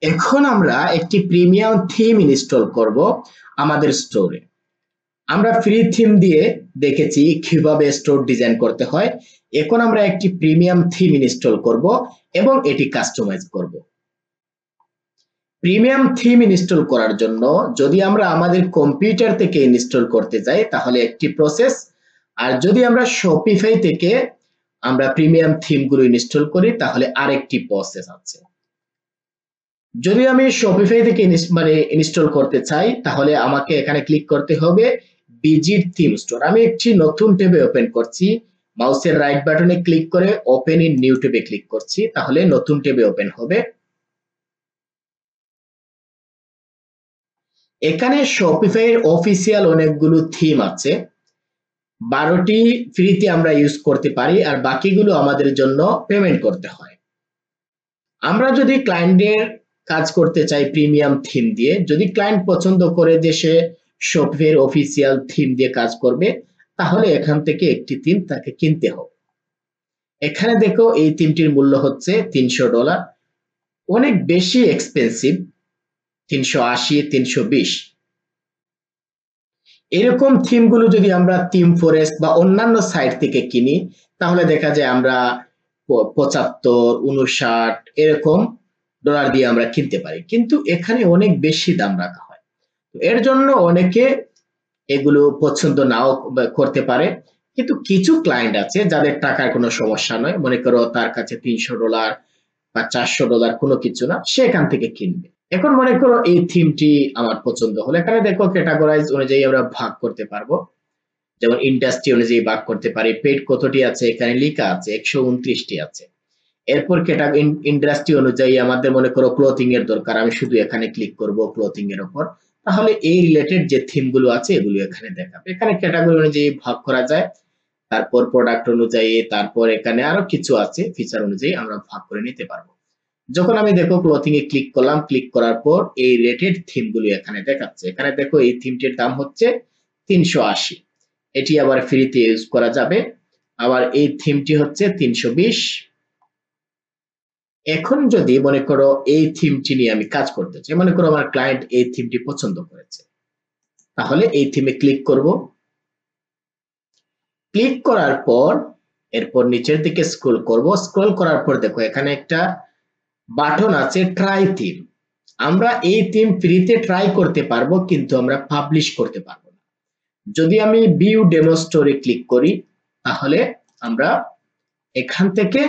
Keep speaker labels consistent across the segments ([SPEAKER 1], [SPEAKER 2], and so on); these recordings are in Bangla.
[SPEAKER 1] এখন আমরা একটি প্রিমিয়াম থিম ইনস্টল করব আমাদের স্টোরে। আমরা ফ্রি থিম দিয়ে দেখেছি কিভাবে স্টোর ডিজাইন করতে হয়। এখন আমরা একটি প্রিমিয়াম থিম ইনস্টল করব এবং এটি কাস্টমাইজ করব। প্রিমিয়াম থিম ইনস্টল করার জন্য যদি আমরা আমাদের কম্পিউটার থেকে ইনস্টল করতে যাই তাহলে একটি প্রসেস, আর যদি আমরা শপিফাই থেকে আমরা প্রিমিয়াম থিমগুলো ইনস্টল করি তাহলে আরেকটি প্রসেস আছে। যদি আমি শপিফাই থেকে ইনস্টল করতে চাই তাহলে আমাকে এখানে ক্লিক করতে হবে বিজির থিম স্টোর। আমি একটি নতুন ট্যাবে ওপেন করছি, মাউসের রাইট বাটনে ক্লিক করে ওপেন ইন নিউ ট্যাবে ক্লিক করছি, তাহলে নতুন ট্যাবে ওপেন হবে। এখানে শপিফাই এর অফিসিয়াল অনেকগুলো থিম আছে, 12টি ফ্রিতে আমরা ইউজ করতে পারি আর বাকিগুলো আমাদের জন্য পেমেন্ট করতে হয়। আমরা যদি ক্লায়েন্টের কাজ করতে চাই প্রিমিয়াম থিম দিয়ে, যদি ক্লায়েন্ট পছন্দ করে যে সে শপিফাই এর অফিসিয়াল থিম দিয়ে কাজ করবে তাহলে এখান থেকে একটি থিম তাকে কিনতে হবে। এখানে দেখো এই থিমটির মূল্য হচ্ছে $300, অনেক বেশি এক্সপেন্সিভ, 380, 320। এরকম থিমগুলো যদি আমরা থিম ফরেস্ট বা অন্যান্য সাইট থেকে কিনি তাহলে দেখা যায় আমরা 75, 59 এরকম ডলার দিয়ে আমরা কিনতে পারি, কিন্তু এখানে অনেক বেশি দাম রাখা হয়। এর জন্য অনেকে এগুলো পছন্দ নাও করতে পারে, কিন্তু কিছু ক্লায়েন্ট আছে যাদের টাকার কোনো সমস্যা নয়, মনে করো তার কাছে $300 বা $400 কোনো কিছু না, সে এখান থেকে কিনবে। এখন মনে করো এই থিমটি আমার পছন্দ হলো, এখানে দেখো ক্যাটাগরাইজ অনুযায়ী আমরা ভাগ করতে পারবো, যেমন ইন্ডাস্ট্রি অনুযায়ী ভাগ করতে পারি। পেড কতটি আছে এখানে লেখা আছে, 129টি আছে। এরপর ইন্ডাস্ট্রি অনুযায়ী আমাদের মনে করো ক্লোথিং এর দরকার, আমি শুধু এখানে ক্লিক করব ক্লোথিং এর উপর, তাহলে এই রিলেটেড যে থিম গুলো আছে এগুলো এখানে দেখাবে। এখানে ক্যাটাগরি অনুযায়ী ভাগ করা যায়, তারপর প্রোডাক্ট অনুযায়ী, তারপর এখানে আরো কিছু আছে ফিচার অনুযায়ী আমরা ভাগ করে নিতে পারবো। যখন আমি দেখো ক্লোথিং এ ক্লিক করলাম, ক্লিক করার পর এই রেটেড থিম গুলো এখানে দেখাচ্ছে। এখানে দেখো এই থিমটির দাম হচ্ছে 380, এটি আবার ফ্রিতে ইউজ করা যাবে। আবার এই থিমটি হচ্ছে 320। এখন যদি মনে করো এই থিমটি নিয়ে আমি কাজ করতে চাই, মনে করো আমার ক্লায়েন্ট এই থিমটি পছন্দ করেছে, তাহলে এই থিমে ক্লিক করব। ক্লিক করার পর এরপর নিচের দিকে স্ক্রল করব, স্ক্রল করার পর দেখো এখানে একটা বাটন আছে ট্রাই থিম। আমরা এই থিম ফ্রিতে ট্রাই করতে পারবো, কিন্তু আমরা পাবলিশ করতে পারবো না। যদি আমি ভিউ ডেমো স্টোরে ক্লিক করি তাহলে আমরা এখান থেকে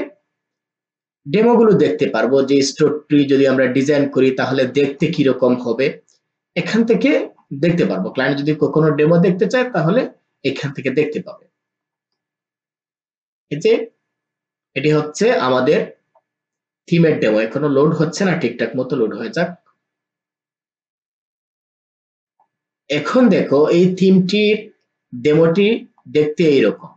[SPEAKER 1] ডেমো গুলো দেখতে পারবো, যে স্টোরটি যদি আমরা ডিজাইন করি তাহলে দেখতে কিরকম হবে এখান থেকে দেখতে পারবো। ক্লায়েন্ট যদি কোনো ডেমো দেখতে চায় তাহলে এখান থেকে দেখতে পাবে। এই যে এটি হচ্ছে আমাদের থিমের ডেমো, এখনো লোড হচ্ছে না, ঠিকঠাক মতো লোড হয়ে যাক। এখন দেখো এই থিমটির ডেমোটি দেখতে এইরকম।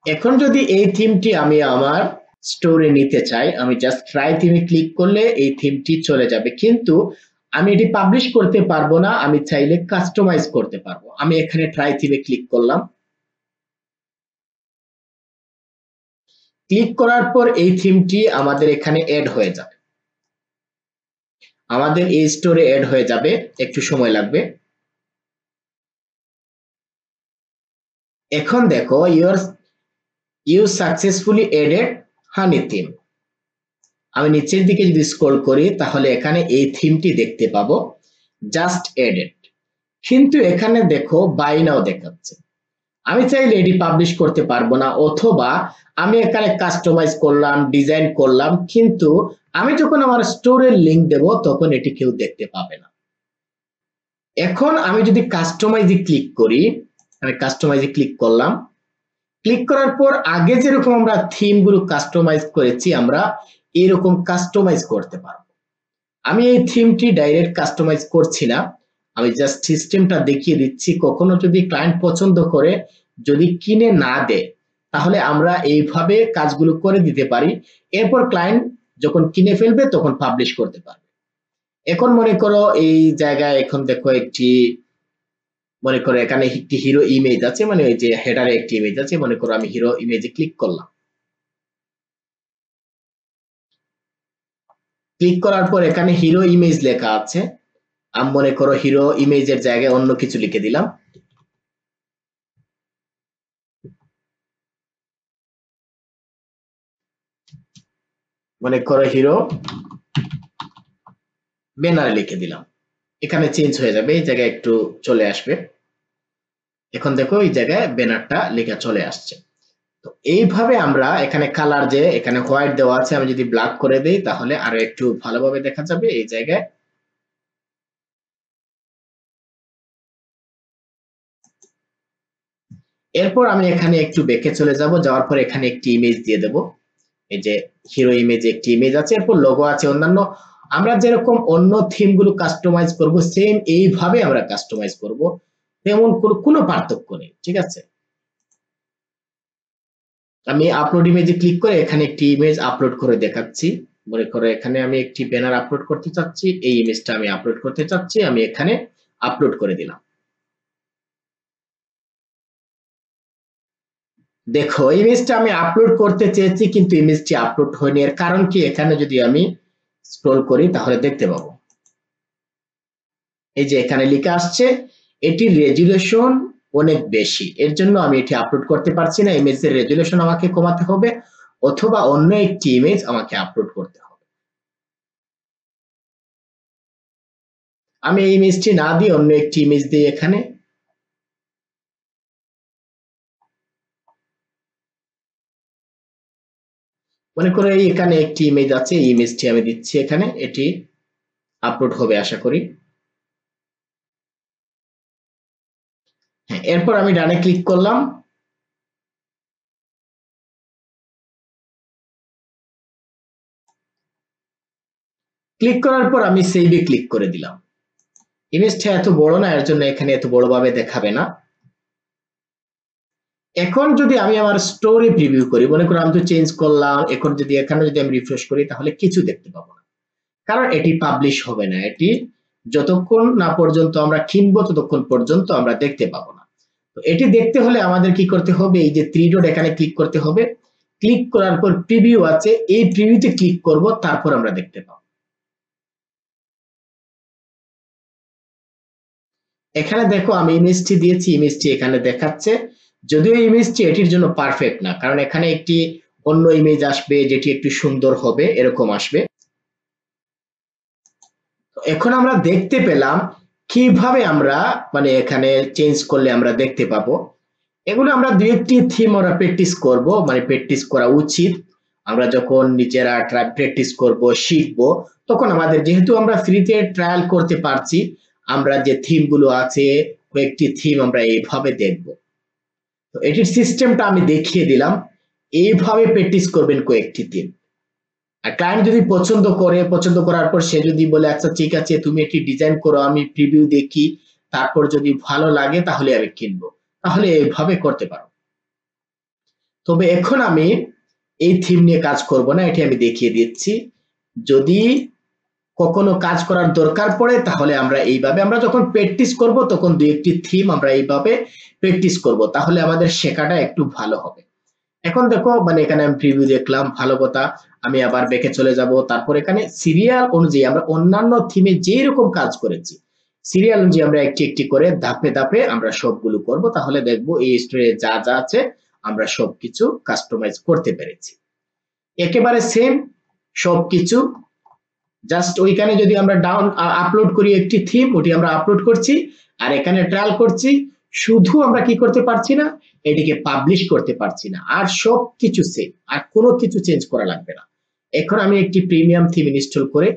[SPEAKER 1] এখন যদি এই থিমটি আমি আমার স্টোরে নিতে চাই, আমি জাস্ট ট্রাই থিমে ক্লিক করলে এই থিমটি চলে যাবে, কিন্তু আমি এটি পাবলিশ করতে পারবো না। আমি চাইলে কাস্টমাইজ করতে পারবো। আমি এখানে ট্রাই থিমে ক্লিক করলাম, ক্লিক করার পর এই থিমটি আমাদের এখানে এড হয়ে যাবে, আমাদের এই স্টোরে এড হয়ে যাবে, একটু সময় লাগবে। এখন দেখো you successfully added honey theme. আমি নিচের দিকে যদি স্ক্রল করি তাহলে এখানে এই থিমটি দেখতে পাবো, জাস্ট এডেড। কিন্তু এখানে দেখো বাই নাও দেখাচ্ছে। আমি চাইলে এটি পাবলিশ করতে পারবো না, অথবা আমি এখানে কাস্টমাইজ করলাম, ডিজাইন করলাম, কিন্তু আমি যখন আমার স্টোরের লিংক দেব তখন এটি কেউ দেখতে পাবে না। এখন আমি যদি কাস্টমাইজে ক্লিক করি, আমি কাস্টমাইজে ক্লিক করলাম, ক্লিক করার পর আগে যেরকম আমরা থিম গুলো কাস্টমাইজ করেছি আমরা এরকম কাস্টমাইজ করতে পারবো। আমি এই থিমটি ডাইরেক্ট কাস্টমাইজ করছি না, আমি জাস্ট সিস্টেমটা দেখিয়ে দিচ্ছি। কখনো যদি ক্লায়েন্ট পছন্দ করে, যদি কিনে না দেয় তাহলে আমরা এইভাবে কাজগুলো করে দিতে পারি। এরপর ক্লায়েন্ট যখন কিনে ফেলবে তখন পাবলিশ করতে পারবে। এখন মনে করো এই জায়গায় এখন দেখো একটি, মনে করো এখানে একটি হিরো ইমেজ আছে, মানে ওই যে হেডারে একটি ইমেজ আছে, মনে করো আমি হিরো ইমেজে ক্লিক করলাম। ক্লিক করার পর এখানে হিরো ইমেজ লেখা আছে, আমি মনে করো হিরো ইমেজের জায়গায় অন্য কিছু লিখে দিলাম। মনে করো হিরো ব্যানার লিখে দিলাম, এখানে চেঞ্জ হয়ে যাবে, এই জায়গায় একটু চলে আসবে। এখন দেখো এই জায়গায় ব্যানারটা লেখা চলে আসছে। তো এইভাবে আমরা এখানে কালার, যে এখানে হোয়াইট দেওয়া আছে, আমি যদি ব্ল্যাক করে দেই তাহলে আরো একটু ভালোভাবে দেখা যাবে এই জায়গায়। এরপর আমি এখানে একটু ব্যাকে চলে যাব, যাওয়ার পর এখানে একটি ইমেজ দিয়ে দেব। এই যে হিরো ইমেজে একটি ইমেজ আছে, এরপর লোগো আছে, অন্যান্য আমরা যেরকম অন্য থিম গুলো কাস্টমাইজ করব সেম এইভাবে আমরা কাস্টমাইজ করব, তেমন কোনো পার্থক্য নেই, ঠিক আছে। আমি আপলোড ইমেজে ক্লিক করে এখানে একটি ইমেজ আপলোড করে দেখাচ্ছি। মনে করো এখানে আমি একটি ব্যানার আপলোড করতে চাচ্ছি, এই ইমেজটা আমি আপলোড করতে চাচ্ছি, আমি এখানে আপলোড করে দিলাম। দেখো ইমেজটা আমি আপলোড করতে চেয়েছি কিন্তু ইমেজটি আপলোড হয়নি, এর কারণ কি, এখানে যদি আমি স্ক্রল করি তাহলে দেখতে পাবো এই যে এখানে লেখা আসছে এটির রেজুলেশন অনেক বেশি, এর জন্য আমি এটি আপলোড করতে পারছি না, ইমেজের রেজুলেশন আমাকে কমাতে হবে অথবা অন্য একটি ইমেজ আমাকে আপলোড করতে হবে। আমি এই ইমেজটি না দিয়ে অন্য একটি ইমেজ দিই এখানে। মনে করো এই এখানে একটি ইমেজ আছে, এই ইমেজটি আমি দিচ্ছি এখানে, এটি আপলোড হবে আশা করি। হ্যাঁ, এরপর আমি ডানে ক্লিক করলাম। ক্লিক করার পর আমি সেভে ক্লিক করে দিলাম। ইমেজটা এত বড় না, এর জন্য এখানে এত বড় ভাবে দেখাবে না। এখন যদি আমি আমার স্টোরি প্রিভিউ করি, মনে করো আমি তো চেঞ্জ করলাম, এখন যদি এখানে যদি আমি রিফ্রেশ করি তাহলে কিছু দেখতে পাবো না, কারণ এটি পাবলিশ হবে না, এটি যতক্ষণ না পর্যন্ত আমরা কিনবো ততক্ষণ পর্যন্ত আমরা দেখতে পাবো না। তো এটি দেখতে হলে আমাদের কি করতে হবে, এই যে থ্রি ডট এখানে ক্লিক করতে হবে, ক্লিক করার পর প্রিভিউ আছে, এই প্রিভিউতে ক্লিক করব, তারপর আমরা দেখতে পাবো। এখানে দেখো আমি ইমেজটি দিয়েছি, ইমেজটি এখানে দেখাচ্ছে, যদিও ইমেজটি এটির জন্য পারফেক্ট না, কারণ এখানে একটি অন্য ইমেজ আসবে যেটি একটু সুন্দর হবে, এরকম আসবে। এখন আমরা দেখতে পেলাম কিভাবে আমরা মানে এখানে চেঞ্জ করলে আমরা দেখতে পাবো। এগুলো আমরা দুই একটি থিম আমরা প্র্যাকটিস করব, মানে প্র্যাকটিস করা উচিত। আমরা যখন নিজেরা প্র্যাকটিস করব, শিখব, তখন আমাদের যেহেতু আমরা ফ্রিতে ট্রায়াল করতে পারছি, আমরা যে থিম গুলো আছে কয়েকটি থিম আমরা এইভাবে দেখব। তো এটির সিস্টেমটা আমি দেখিয়ে দিলাম, এইভাবে প্র্যাকটিস করবেন কয়েকটি থিম। আর ক্লায়েন্ট যদি পছন্দ করে, পছন্দ করার পর সে যদি বলে আচ্ছা ঠিক আছে তুমি একটি ডিজাইন করো, আমি প্রিভিউ দেখি, তারপর যদি ভালো লাগে তাহলে আমি কিনবো, তাহলে এইভাবে করতে পারো। তবে এখন আমি এই থিম নিয়ে কাজ করব না, এটি আমি দেখিয়ে দিচ্ছি। যদি কখনো কাজ করার দরকার পড়ে তাহলে আমরা এইভাবে, আমরা যখন প্র্যাকটিস করব তখন দুই একটি থিম আমরা এইভাবে প্র্যাকটিস করব, তাহলে আমাদের শেখাটা একটু ভালো হবে। এখন দেখো মানে এখানে আমি প্রিভিউ দেখলাম, ভালো কথা। আমি আবার ব্যাকে চলে যাব, তারপর এখানে সিরিয়াল অনুযায়ী আমরা অন্যান্য থিমে যেই রকম কাজ করেছি সিরিয়াল অনুযায়ী আমরা একটি একটি করে ধাপে ধাপে আমরা সবগুলো করব, তাহলে দেখবো এই স্টোরে যা যা আছে আমরা সবকিছু কাস্টমাইজ করতে পেরেছি। একেবারে সেম সবকিছু, জাস্ট ওইখানে যদি আমরা ডাউন আপলোড করি একটি থিম, ওটি আমরা আপলোড করছি, আর এখানে ট্রায়াল করছি, শুধু আমরা কি করতে পারছি না, এটিকে পাবলিশ করতে পারছি না, আর সব কিছু সেম, আর কোনো কিছু চেঞ্জ করা লাগবে না। এখন আমি একটি প্রিমিয়াম থিম ইনস্টল করে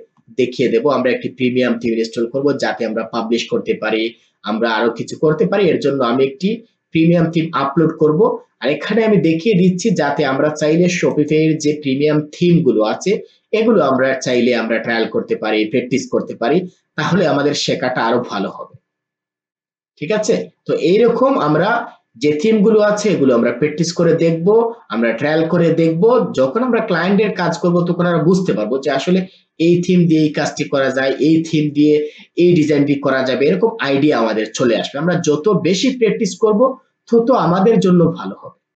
[SPEAKER 1] দেখিয়ে দেব, আমরা একটি প্রিমিয়াম থিম ইনস্টল করব যাতে আমরা পাবলিশ করতে পারি, আমরা আরো কিছু করতে পারি, এর জন্য আমি একটি প্রিমিয়াম থিম আপলোড করব। আর এখানে আমি দেখিয়ে দিচ্ছি যাতে আমরা চাইলে শপিফাইয়ের যে প্রিমিয়াম থিম গুলো আছে এগুলো আমরা চাইলে আমরা ট্রায়াল করতে পারি, প্র্যাকটিস করতে পারি, তাহলে আমাদের শেখাটা আরো ভালো হবে। ঠিক আছে, তো এইরকম আমরা যে থিমগুলো আছে এগুলো আমরা প্র্যাকটিস করে দেখব, আমরা ট্রায়াল করে দেখব। যখন আমরা ক্লায়েন্টের কাজ করব তখন আমরা বুঝতে পারবো যে আসলে এই থিম দিয়ে এই কাজটি করা যায়, এই থিম দিয়ে এই ডিজাইনটি করা যাবে, এরকম আইডিয়া আমাদের চলে আসবে। আমরা যত বেশি প্র্যাকটিস করব তত আমাদের জন্য ভালো হবে।